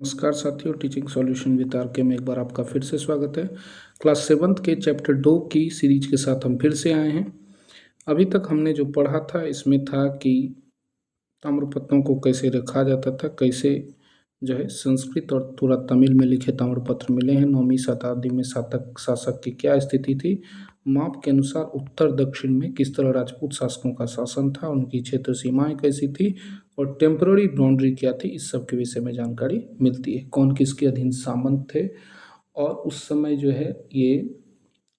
नमस्कार साथियों, teaching solution with are के में एक बार आपका फिर से स्वागत है। क्लास 7 के चैप्टर 2 की सीरीज के साथ हम फिर से आए हैं। अभी तक हमने जो पढ़ा था इसमें था कि ताम्रपत्रों को कैसे रखा जाता था, कैसे जो है संस्कृत और थोड़ा तमिल में लिखे ताम्रपत्र मिले हैं। 9वीं शताब्दी में शासक की क्या स्थिति थी, माप के अनुसार उत्तर दक्षिण में किस तरह राजपूत शासकों का शासन था, उनकी क्षेत्र सीमाएं कैसी थी और टेम्पररी बाउंड्री क्या थी, इस सब के विषय में जानकारी मिलती है। कौन किसके अधीन सामंत थे और उस समय जो है ये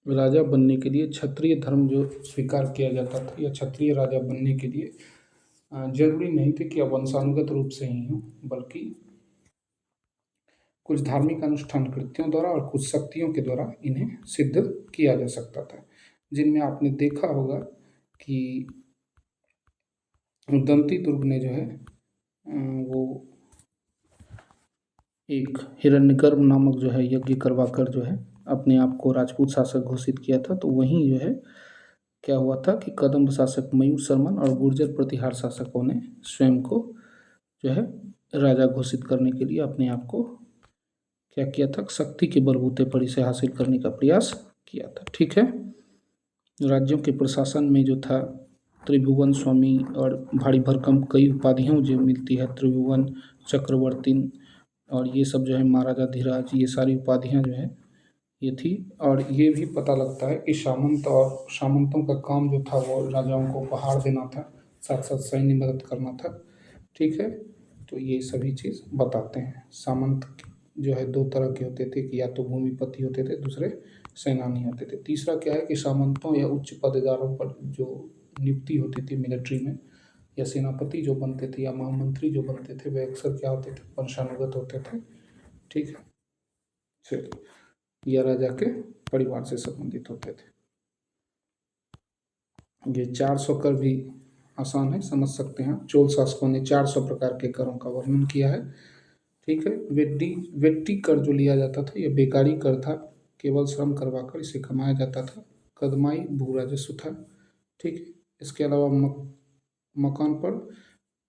राजा बनने के लिए क्षत्रिय धर्म जो स्वीकार किया जाता था या क्षत्रिय राजा बनने के लिए जरूरी नहीं थे कि वंशानुगत रूप से ही हो, बल्कि कुछ धार्मिक अनुष्ठान कृत्यों द्वारा और कुछ शक्तियों के द्वारा इन्हें सिद्ध किया जा सकता था, जिनमें आपने देखा होगा कि दंती दुर्ग ने जो है वो एक हिरण्यगर्भ नामक जो है यज्ञ करवाकर जो है अपने आप को राजपूत शासक घोषित किया था। तो वहीं जो है क्या हुआ था कि कदम्ब शासक मयूर शर्मन और गुर्जर प्रतिहार शासकों ने स्वयं को जो है राजा घोषित करने के लिए अपने आप को क्या किया था, शक्ति के बलबूते पर इसे हासिल करने का प्रयास किया था। ठीक है, राज्यों के प्रशासन में जो था त्रिभुवन स्वामी और भारी भरकम कई उपाधियाँ जो मिलती है, त्रिभुवन चक्रवर्ती और ये सब जो है महाराजा धीराज, ये सारी उपाधियाँ जो है ये थी। और ये भी पता लगता है कि सामंत और सामंतों का काम जो था वो राजाओं को उपहार देना था, साथ साथ सैन्य मदद करना था। ठीक है, तो ये सभी चीज़ बताते हैं। सामंत जो है दो तरह के होते थे कि या तो भूमिपति होते थे, दूसरे सेनानी होते थे। तीसरा क्या है कि सामंतों या उच्च पदेदारों पर जो नियुक्ति होती थी मिलिट्री में, या सेनापति जो बनते थे या महामंत्री जो बनते थे, वे अक्सर क्या होते थे, वंशानुगत होते थे। ठीक है, चलिए, या राजा के परिवार से संबंधित होते थे। ये 400 कर भी आसान है, समझ सकते हैं। चोल शासकों ने 400 प्रकार के करों का वर्णन किया है। ठीक है, वेट्टी कर जो लिया जाता था यह बेकारी कर था, केवल श्रम करवाकर इसे कमाया जाता था। कदमाई भू राजस्व था। ठीक है, इसके अलावा मकान पर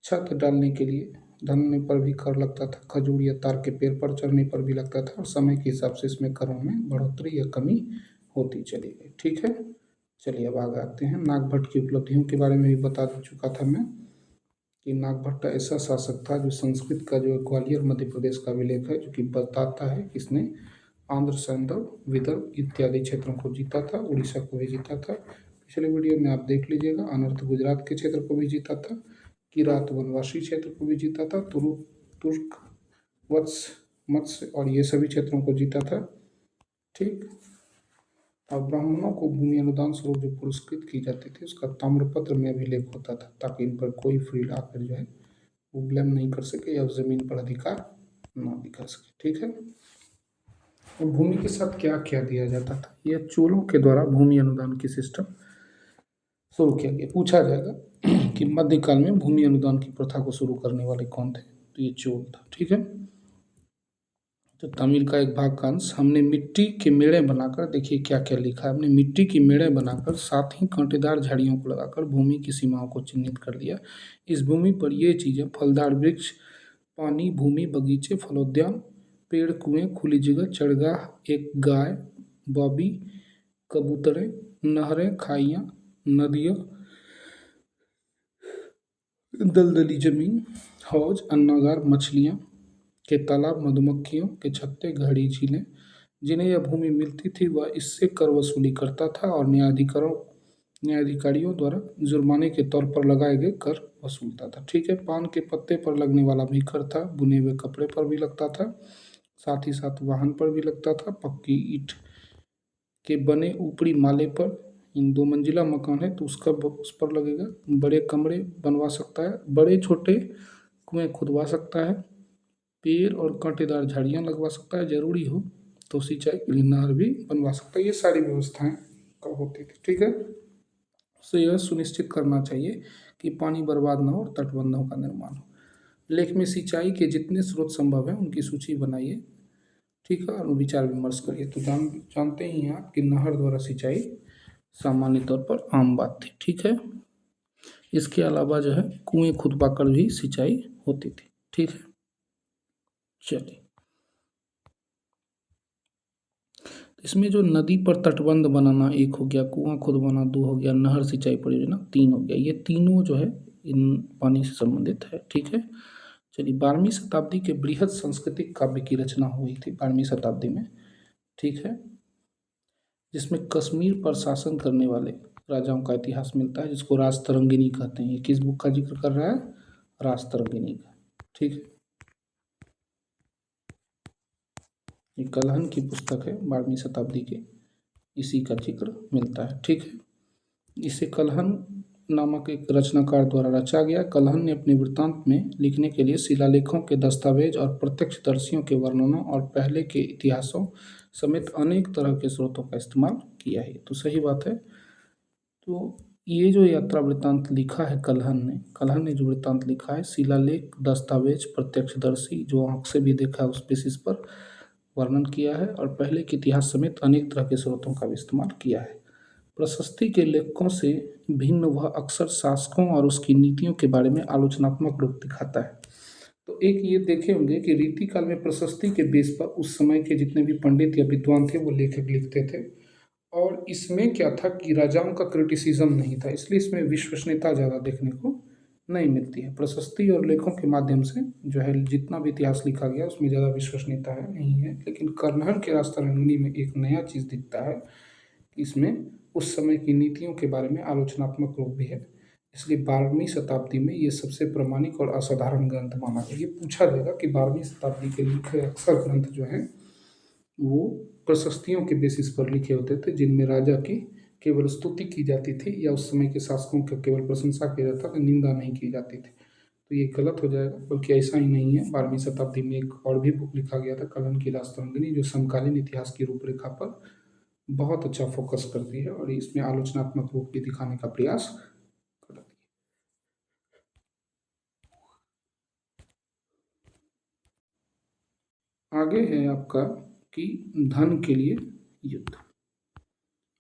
छत डालने के लिए ढलने पर भी कर लगता था। खजूर या तार के पेड़ पर चढ़ने पर भी लगता था, और समय के हिसाब से इसमें करों में बढ़ोतरी या कमी होती चली गई। ठीक है, चलिए अब आगे आते हैं। नागभट्ट की उपलब्धियों के बारे में भी बता चुका था मैं कि नागभट्ट ऐसा शासक था जो संस्कृत का जो ग्वालियर मध्य प्रदेश का विलेख है, जो कि बताता है कि इसने आंध्र, सैंधव, विदर्भ इत्यादि क्षेत्रों को जीता था, उड़ीसा को भी जीता था। पिछले वीडियो में आप देख लीजिएगा। अनर्थ गुजरात के क्षेत्र को भी जीता था, किरात वनवासी क्षेत्र को भी जीता था, तुर्क वत्स मत्स्य और ये सभी क्षेत्रों को जीता था। ठीक, और ब्राह्मणों को भूमि अनुदान स्वरूप जो पुरस्कृत की जाती थी उसका ताम्रपत्र में अभिलेख होता था, ताकि इन पर कोई फ्रीड आकर जो है वो ब्लेम नहीं कर सके या उस जमीन पर अधिकार ना दिखा सके। ठीक है, और भूमि के साथ क्या क्या दिया जाता था, यह चोलों के द्वारा भूमि अनुदान की सिस्टम शुरू किया गया। पूछा जाएगा कि मध्यकाल में भूमि अनुदान की प्रथा को शुरू करने वाले कौन थे, तो ये चोल था। ठीक है, तो तमिल का एक भाग का अंश हमने मिट्टी के मेड़े बनाकर, देखिए क्या क्या लिखा है, हमने मिट्टी की मेड़े बनाकर साथ ही कांटेदार झाड़ियों को लगाकर भूमि की सीमाओं को चिन्हित कर लिया। इस भूमि पर ये चीज़ें फलदार वृक्ष, पानी, भूमि, बगीचे, फलोद्यान, पेड़, कुएं, खुली जगह, चरगाह, एक गाय, बॉबी, कबूतरें, नहरें, खाइयाँ, नदियाँ, दलदली जमीन, हौज, अन्नागार, मछलियाँ के तालाब, मधुमक्खियों के छत्ते, घड़ी, झीलें, जिन्हें यह भूमि मिलती थी वह इससे कर वसूली करता था और न्यायाधिकारियों द्वारा जुर्माने के तौर पर लगाए गए कर वसूलता था। ठीक है, पान के पत्ते पर लगने वाला भी कर था, बुने हुए कपड़े पर भी लगता था, साथ ही साथ वाहन पर भी लगता था। पक्की ईंट के बने ऊपरी माले पर, इन 2 मंजिला मकान है तो उस पर लगेगा। बड़े कमरे बनवा सकता है, बड़े छोटे कुएं खुदवा सकता है, पेड़ और कांटेदार झाड़ियाँ लगवा सकता है, जरूरी हो तो सिंचाई के लिए नहर भी बनवा सकता है। ये सारी व्यवस्थाएं होती थी। ठीक है, तो यह सुनिश्चित करना चाहिए कि पानी बर्बाद न हो और तटबंधों का निर्माण हो। लेख में सिंचाई के जितने स्रोत संभव है उनकी सूची बनाइए। ठीक है, और विचार विमर्श करिए। तो जानते ही हैं आप कि नहर द्वारा सिंचाई सामान्य तौर पर आम बात थी। ठीक है, इसके अलावा जो है कुएं खुदवा कर भी सिंचाई होती थी। ठीक है, चलिए। इसमें जो नदी पर तटबंध बनाना एक हो गया, कुआं खुदवाना दो हो गया, नहर सिंचाई परियोजना तीन हो गया। ये तीनों जो है इन पानी से संबंधित है। ठीक है, चलिए 12वीं शताब्दी के बृहद सांस्कृतिक काव्य की रचना हुई थी 12वीं शताब्दी में। ठीक है, जिसमें कश्मीर पर शासन करने वाले राजाओं का इतिहास मिलता है, जिसको राजतरंगिणी कहते हैं। ये किस बुक का जिक्र कर रहा है? राजतरंगिणी का। ठीक है, ये कलहन की पुस्तक है 12वीं शताब्दी के, इसी का जिक्र मिलता है। ठीक है, इसे कलहन नामक एक रचनाकार द्वारा रचा गया। कलहन ने अपने वृत्तांत में लिखने के लिए शिलालेखों के दस्तावेज और प्रत्यक्षदर्शियों के वर्णनों और पहले के इतिहासों समेत अनेक तरह के स्रोतों का इस्तेमाल किया है। तो सही बात है। तो ये जो यात्रा वृत्तांत लिखा है कलहन ने जो वृत्तांत लिखा है, शिलालेख, दस्तावेज, प्रत्यक्षदर्शी जो आंख से भी देखा है उस बेसिस पर वर्णन किया है, और पहले के इतिहास समेत अनेक तरह के स्रोतों का भी इस्तेमाल किया है। प्रशस्ति के लेखकों से भिन्न वह अक्सर शासकों और उसकी नीतियों के बारे में आलोचनात्मक रूप दिखाता है। तो एक ये देखे होंगे कि रीति काल में प्रशस्ति के बेस पर उस समय के जितने भी पंडित या विद्वान थे वो लेखक लिखते थे, और इसमें क्या था कि राजाओं का क्रिटिसिज्म नहीं था, इसलिए इसमें विश्वसनीयता ज़्यादा देखने को नहीं मिलती है। प्रशस्ति और लेखों के माध्यम से जो है जितना भी इतिहास लिखा गया उसमें ज़्यादा विश्वसनीयता है नहीं है। लेकिन कन्नड़ के राजतरंगिणी में एक नया चीज़ दिखता है कि इसमें उस समय की नीतियों के बारे में आलोचनात्मक रूप भी है, इसलिए 12वीं शताब्दी में ये सबसे प्रामाणिक और असाधारण ग्रंथ माना गया। ये पूछा जाएगा कि 12वीं शताब्दी के लिखे अक्सर ग्रंथ जो हैं वो प्रशस्तियों के बेसिस पर लिखे होते थे, जिनमें राजा की केवल स्तुति की जाती थी या उस समय के शासकों की केवल प्रशंसा किया जाता था, निंदा नहीं की जाती थी। तो ये गलत हो जाएगा, बल्कि ऐसा ही नहीं है। 12वीं शताब्दी में एक और भी बुक लिखा गया था कलन की राजतरंगिणी, जो समकालीन इतिहास की रूपरेखा पर बहुत अच्छा फोकस करती है और इसमें आलोचनात्मक रूप भी दिखाने का प्रयास करती है। आगे है आपका कि धन के लिए युद्ध।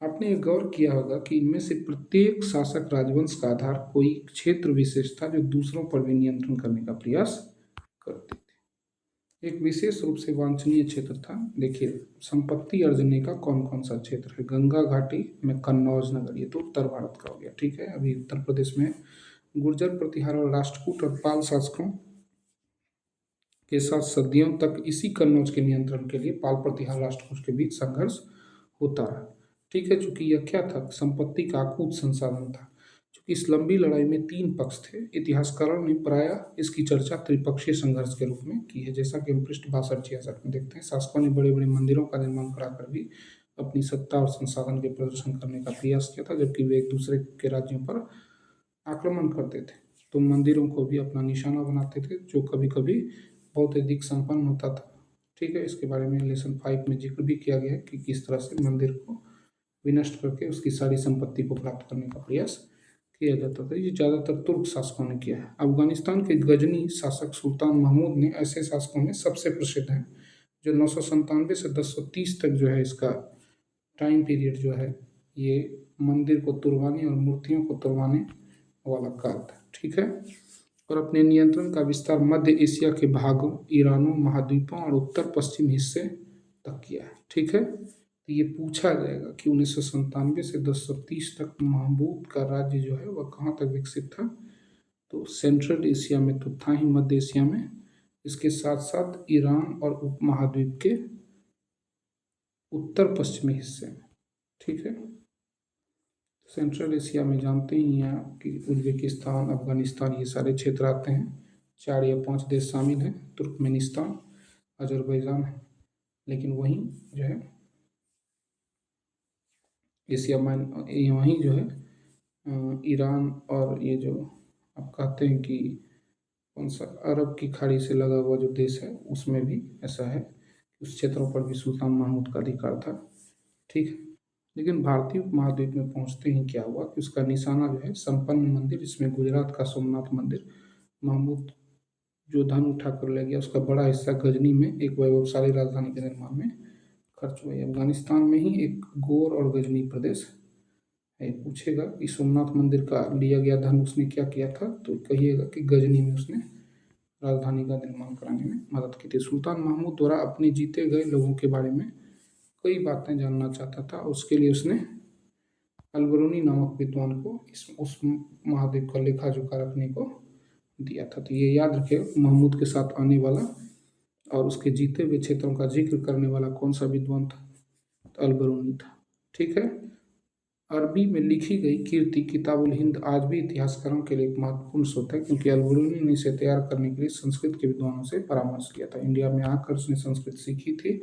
आपने ये गौर किया होगा कि इनमें से प्रत्येक शासक राजवंश का आधार कोई क्षेत्र विशेष था जो दूसरों पर भी नियंत्रण करने का प्रयास करते थे। एक विशेष रूप से वांछनीय क्षेत्र था। देखिए, संपत्ति अर्जने का कौन कौन सा क्षेत्र है? गंगा घाटी में कन्नौज नगर, ये तो उत्तर भारत का हो गया। ठीक है, अभी उत्तर प्रदेश में गुर्जर प्रतिहार और राष्ट्रकूट और पाल शासकों के साथ सदियों तक इसी कन्नौज के नियंत्रण के लिए पाल प्रतिहार राष्ट्रकूट के बीच संघर्ष होता रहा। ठीक है, चूंकि यह क्या था? संपत्ति का अकूत संसाधन था। चूंकि इस लंबी लड़ाई में तीन पक्ष थे, इतिहासकारों ने प्रायः इसकी चर्चा त्रिपक्षीय संघर्ष के रूप में की है, जैसा कि हम पृष्ठ 62-66 में देखते हैं। शासकों ने बड़े बड़े मंदिरों का निर्माण कराकर भी अपनी सत्ता और संसाधन के प्रदर्शन करने का प्रयास किया था, जबकि वे एक दूसरे के राज्यों पर आक्रमण करते थे तो मंदिरों को भी अपना निशाना बनाते थे, जो कभी कभी बहुत अधिक संपन्न होता था। ठीक है, इसके बारे में लेसन 5 में जिक्र भी किया गया है कि किस तरह से मंदिर को विनष्ट करके उसकी सारी संपत्ति को प्राप्त करने का प्रयास किया जाता था। ये ज़्यादातर तुर्क शासकों ने किया है। अफगानिस्तान के गजनी शासक सुल्तान महमूद ने ऐसे शासकों में सबसे प्रसिद्ध हैं, जो 997 से 1030 तक जो है इसका टाइम पीरियड जो है ये मंदिर को तुड़वाने और मूर्तियों को तुड़वाने वाला काल था। ठीक है, और अपने नियंत्रण का विस्तार मध्य एशिया के भागों, ईरानों, महाद्वीपों और उत्तर पश्चिम हिस्से तक किया है। ठीक है, तो ये पूछा जाएगा कि 1997 से 1030 तक महमूद का राज्य जो है वह कहाँ तक विकसित था? तो सेंट्रल एशिया में तो था ही, मध्य एशिया में, इसके साथ साथ ईरान और उपमहाद्वीप के उत्तर पश्चिमी हिस्से में। ठीक है, सेंट्रल एशिया में जानते ही हैं आप कि उज्बेकिस्तान, अफगानिस्तान, ये सारे क्षेत्र आते हैं। 4 या 5 देश शामिल हैं, तुर्कमेनिस्तान, अजरबैजान है। लेकिन वहीं जो है एशिया में वहीं जो है ईरान और ये जो आप कहते हैं कि कौन सा अरब की खाड़ी से लगा हुआ जो देश है उसमें भी ऐसा है, उस क्षेत्रों पर भी सुल्तान महमूद का अधिकार था। ठीक है, लेकिन भारतीय उपमहाद्वीप में पहुंचते ही क्या हुआ कि उसका निशाना जो है संपन्न मंदिर, इसमें गुजरात का सोमनाथ मंदिर, महमूद जो धन उठा कर ले गया उसका बड़ा हिस्सा गजनी में एक वैभवशाली राजधानी के निर्माण में खर्च हुआ। अफगानिस्तान में ही एक गोर और गजनी प्रदेश है। पूछेगा कि सोमनाथ मंदिर का लिया गया धन उसने क्या किया था, तो कहिएगा कि गजनी में उसने राजधानी का निर्माण कराने में मदद की थी। सुल्तान महमूद द्वारा अपने जीते गए लोगों के बारे में कई बातें जानना चाहता था। उसके लिए उसने अलबरूनी नामक विद्वान को उस महाद्वीप का लेखा जोखा रखने को दिया था। तो ये याद रखे, महमूद के साथ आने वाला और उसके जीते हुए क्षेत्रों का जिक्र करने वाला कौन सा विद्वान था? तो अलबरूनी था। ठीक है। अरबी में लिखी गई कीर्ति किताबुल हिंद आज भी इतिहासकारों के लिए एक महत्वपूर्ण स्रोत है, क्योंकि अलबरूनी ने इसे तैयार करने के लिए संस्कृत के विद्वानों से परामर्श लिया था। इंडिया में आकर उसने संस्कृत सीखी थी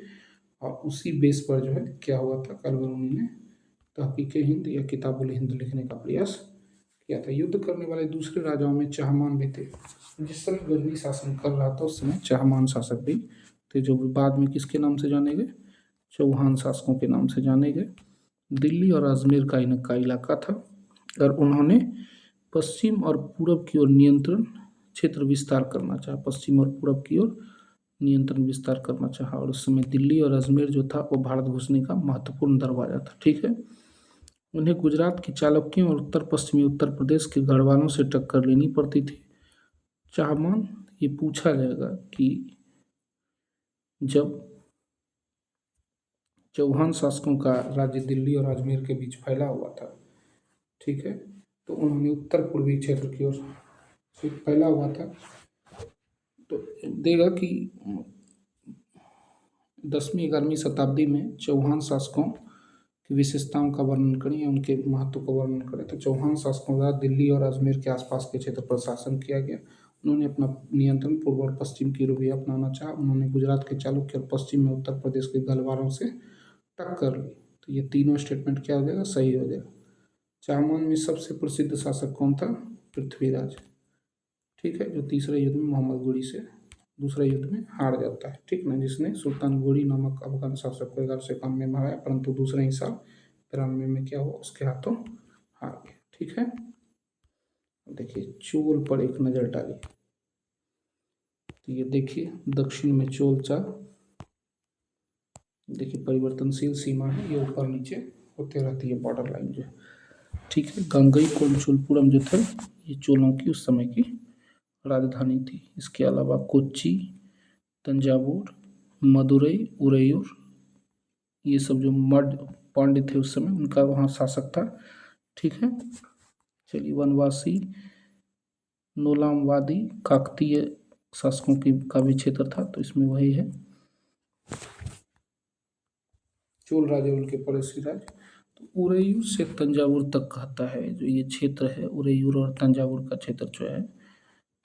और उसी बेस पर जो है क्या हुआ था, अलबरूनी ने तहकीक हिंद या किताबुल हिंद लिखने का प्रयास किया था। युद्ध करने वाले दूसरे राजाओं में चहमान भी थे। जिस समय गजनी शासन कर रहा था उस समय चहमान शासक भी थे, जो बाद में किसके नाम से जाने गए? चौहान शासकों के नाम से जाने गए। दिल्ली और अजमेर का इनका इलाका था और उन्होंने पश्चिम और पूरब की ओर नियंत्रण क्षेत्र विस्तार करना चाहा। पश्चिम और पूरब की ओर नियंत्रण विस्तार करना चाहा और उस समय दिल्ली और अजमेर जो था वो भारत घुसने का महत्वपूर्ण दरवाजा था। ठीक है। उन्हें गुजरात की चालुक्यों और उत्तर पश्चिमी उत्तर प्रदेश के गढ़वालों से टक्कर लेनी पड़ती थी। चाहमान ये पूछा जाएगा कि जब चौहान शासकों का राज्य दिल्ली और अजमेर के बीच फैला हुआ था, ठीक है, तो उन्होंने उत्तर पूर्वी क्षेत्र की ओर से फैला हुआ था, तो देगा कि 10वीं 11वीं शताब्दी में चौहान शासकों की विशेषताओं का वर्णन करें या उनके महत्व का वर्णन करें। तो चौहान शासकों द्वारा दिल्ली और अजमेर के आसपास के क्षेत्र पर शासन किया गया। उन्होंने अपना नियंत्रण पूर्व और पश्चिम की रूपरेखा अपनाना चाहा। उन्होंने गुजरात के चालुक्य और पश्चिम में उत्तर प्रदेश के गलवारों से टक्कर ली। तो ये तीनों स्टेटमेंट क्या हो जाएगा? सही हो जाएगा। चाहमान में सबसे प्रसिद्ध शासक कौन था? पृथ्वीराज। ठीक है, जो तीसरे युद्ध में मोहम्मद गोरी से दूसरे युद्ध में हार जाता है। ठीक ना, जिसने सुल्तान गोरी नामक अफगान शासक को 1191 में मारा, परंतु दूसरे ही साल 93 में क्या हुआ, उसके हाथों हार गया। ठीक है। देखिए चोल पर एक नजर डालिए। तो ये देखिए दक्षिण में चोलचा, देखिए परिवर्तनशील सीमा है, ये ऊपर नीचे होते रहती है बॉर्डर लाइन जो। ठीक है। गंगई कोलचुलपुरम जो थे ये चोलों की उस समय की राजधानी थी। इसके अलावा कोच्चि, तंजावुर, मदुरई, उरेयूर, ये सब जो मड पांड्य थे उस समय उनका वहाँ शासक था। ठीक है। चलिए वनवासी, नोलामवादी, काकतीय शासकों की का भी क्षेत्र था, तो इसमें वही है। चोल राजा उनके पड़ोसी राज्य। तो उरेयूर से तंजावुर तक कहता है जो ये क्षेत्र है, उरेयूर और तंजावुर का क्षेत्र जो है।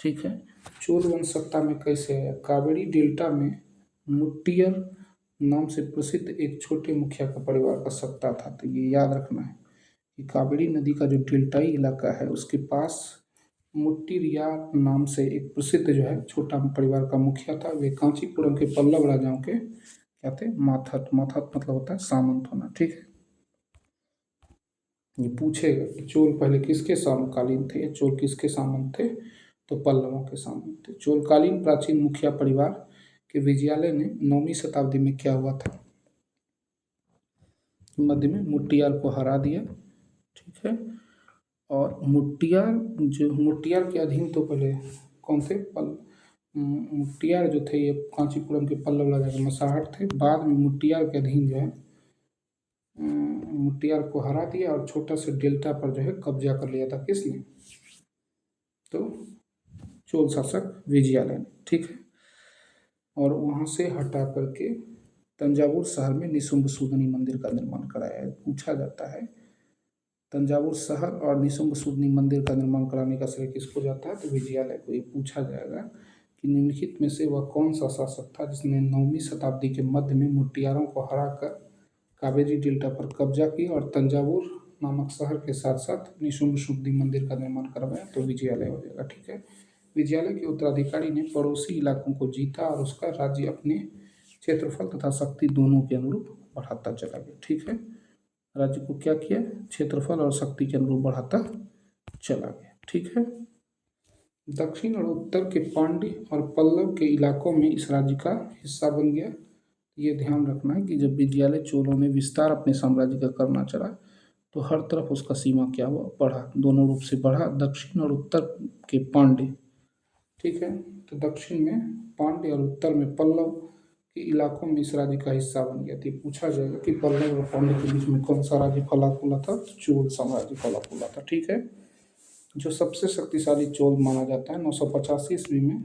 ठीक है। चोल वंश सत्ता में कैसे है? कावेरी डेल्टा में मुट्टियर नाम से प्रसिद्ध एक छोटे मुखिया का परिवार का सत्ता था। तो ये याद रखना है कि कावेरी नदी का जो डेल्टाई इलाका है उसके पास मुट्टिरियार नाम से एक प्रसिद्ध जो है छोटा परिवार का मुखिया था। वे कांचीपुरम के पल्लव राजाओं के क्या थे? माथत। माथत मतलब होता है सामंत होना। ठीक है। ये पूछेगा कि चोल पहले किसके समकालीन थे, चोल किसके सामंत थे? तो पल्लवों के सामंत थे। चोलकालीन प्राचीन मुखिया परिवार के विजयालय ने 9वीं शताब्दी में क्या हुआ था? मध्य में मुट्टियार को हरा दिया। ठीक है। और मुट्टियार के अधीन तो पहले कौन थे? मुट्टियार जो थे ये कांचीपुरम के पल्लव राजा के मसाहट थे। बाद में मुट्टियार के अधीन जो है मुट्टियार को हरा दिया और छोटा सा डेल्टा पर जो है कब्जा कर लिया था। किसने? तो चोल शासक विजयालय ने। ठीक है। और वहाँ से हटा करके तंजावुर शहर में निशुम्भसूदनी मंदिर का निर्माण कराया है। पूछा जाता है तंजावुर शहर और निशुम्भसूदनी मंदिर का निर्माण कराने का श्रेय किसको जाता है? तो विजयालय को। ये पूछा जाएगा कि निम्नलिखित में से वह कौन सा शासक था जिसने 9वीं शताब्दी के मध्य में मुट्टियारों को हराकर कावेरी डेल्टा पर कब्जा किया और तंजावुर नामक शहर के साथ साथ निशुम्भसूदनी मंदिर का निर्माण करवाया? तो विजयालय हो जाएगा। ठीक है। विजयालय के उत्तराधिकारी ने पड़ोसी इलाकों को जीता और उसका राज्य अपने क्षेत्रफल तथा शक्ति दोनों के अनुरूप बढ़ाता चला गया। ठीक है। राज्य को क्या किया? क्षेत्रफल और शक्ति के अनुरूप बढ़ाता चला गया। ठीक है। दक्षिण और उत्तर के पांड्य और पल्लव के इलाकों में इस राज्य का हिस्सा बन गया। ये ध्यान रखना है कि जब विजयालय चोलों ने विस्तार अपने साम्राज्य का करना चला तो हर तरफ उसका सीमा क्या हुआ? बढ़ा, दोनों रूप से बढ़ा। दक्षिण और उत्तर के पांड्य, ठीक है, तो दक्षिण में पांड्य और उत्तर में पल्लव के इलाकों में इस राज्य का हिस्सा बन गया था। पूछा जाएगा कि पल्लव और पांड्य के बीच में कौन सा राज्य फला फूला था, तो चोल साम्राज्य फला फूला था। ठीक है, जो सबसे शक्तिशाली चोल माना जाता है 985 ईस्वी में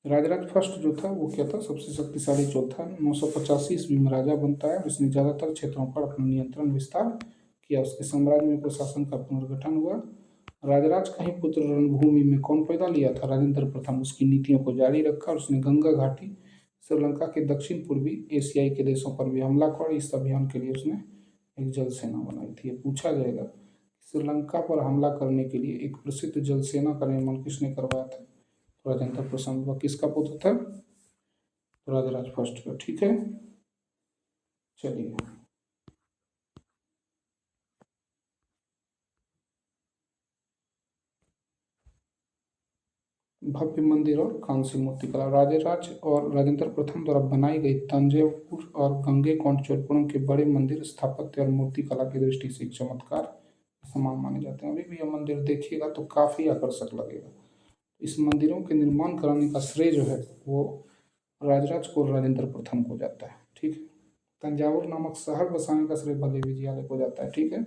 राजराज फर्स्ट जो था वो क्या था, सबसे शक्तिशाली चोल था। 985 ईस्वी में राजा बनता है और उसने ज़्यादातर क्षेत्रों पर अपना नियंत्रण विस्तार किया। उसके साम्राज्य में प्रशासन का पुनर्गठन हुआ। राजराज का ही पुत्र रणभूमि में कौन पैदा लिया था, राजेंद्र प्रथम। उसकी नीतियों को जारी रखा और उसने गंगा घाटी, श्रीलंका के दक्षिण पूर्वी एशियाई के देशों पर भी हमला कर इस अभियान के लिए उसने एक जल सेना बनाई थी। ये पूछा जाएगा, श्रीलंका पर हमला करने के लिए एक प्रसिद्ध जल सेना का निर्माण किसने करवाया था, राजेंद्र प्रथम। वह किसका पुत्र था, राजराज फर्स्ट का। ठीक है, चलिए भव्य मंदिर और कांस्य मूर्तिकला। राजराज और राजेंद्र प्रथम द्वारा बनाई गई तंजौर और गंगैकोंड चोलपुरम के बड़े मंदिर स्थापत्य और मूर्तिकला की दृष्टि से एक चमत्कार समान माने जाते हैं। अभी भी यह मंदिर देखिएगा तो काफ़ी आकर्षक लगेगा। इस मंदिरों के निर्माण कराने का श्रेय जो है वो राजराज को, राजेंद्र प्रथम को जाता है। ठीक है, तंजावुर नामक शहर बसाने का श्रेय भले विजयालय को जाता है। ठीक है,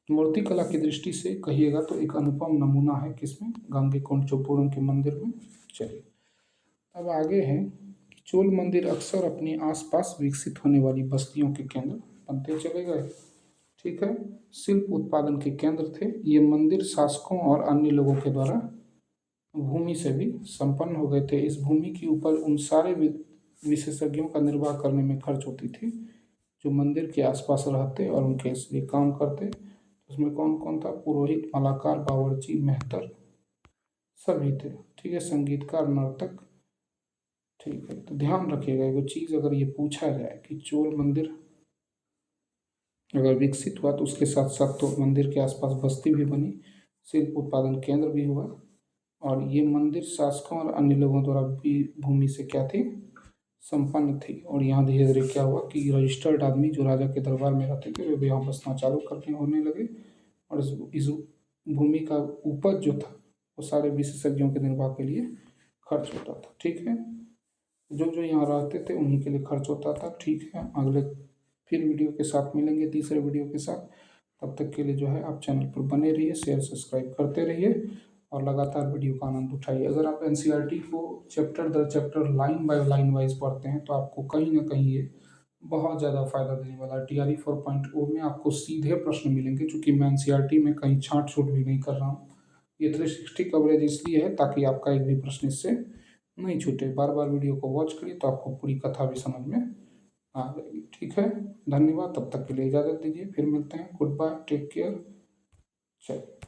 मूर्तिकला की दृष्टि से कहिएगा तो एक अनुपम नमूना है किसमें, गंगैकोंड चोलपुरम के मंदिर में। चलिए अब आगे है कि चोल मंदिर अक्सर अपने आसपास विकसित होने वाली बस्तियों के केंद्र बनते चले गए। ठीक है, शिल्प उत्पादन के केंद्र थे। ये मंदिर शासकों और अन्य लोगों के द्वारा भूमि से भी संपन्न हो गए थे। इस भूमि की उपज उन सारे विशेषज्ञों का निर्वाह करने में खर्च होती थी जो मंदिर के आसपास रहते और उनके लिए काम करते। उसमें कौन कौन था, पुरोहित, मलाकार, बावर्ची, मेहतर सभी थे। ठीक है, संगीतकार, नर्तक। ठीक है, तो ध्यान रखिएगा एगो चीज़, अगर ये पूछा जाए कि चोल मंदिर अगर विकसित हुआ तो उसके साथ साथ तो मंदिर के आसपास बस्ती भी बनी, शिल्प उत्पादन केंद्र भी हुआ और ये मंदिर शासकों और अन्य लोगों द्वारा भी भूमि से क्या थी, संपन्न थी। और यहाँ धीरे धीरे क्या हुआ कि रजिस्टर्ड आदमी जो राजा के दरबार में रहते थे वे भी यहाँ बसना चालू करने होने लगे और इस भूमि का उपज जो था वो सारे विशेषज्ञों के निर्वाह के लिए खर्च होता था। ठीक है, जो जो यहाँ रहते थे उन्हीं के लिए खर्च होता था। ठीक है, अगले फिर वीडियो के साथ मिलेंगे, तीसरे वीडियो के साथ। तब तक के लिए जो है आप चैनल पर बने रहिए, शेयर सब्सक्राइब करते रहिए और लगातार वीडियो का आनंद उठाइए। अगर आप एनसीईआरटी को चैप्टर दर chapter line by line wise पढ़ते हैं तो आपको कहीं ना कहीं ये बहुत ज़्यादा फायदा देने वाला है। TRE 4.0 में आपको सीधे प्रश्न मिलेंगे, चूँकि मैं एनसीईआरटी में कहीं छाँट छूट भी नहीं कर रहा हूँ। ये 360 कवरेज इसलिए है ताकि आपका एक भी प्रश्न इससे नहीं छूटे। बार बार वीडियो को वॉच करिए तो आपको पूरी कथा भी समझ में आ जाएगी। ठीक है, धन्यवाद। तब तक के लिए इजाज़त दीजिए, फिर मिलते हैं। Good bye, take care. चलिए।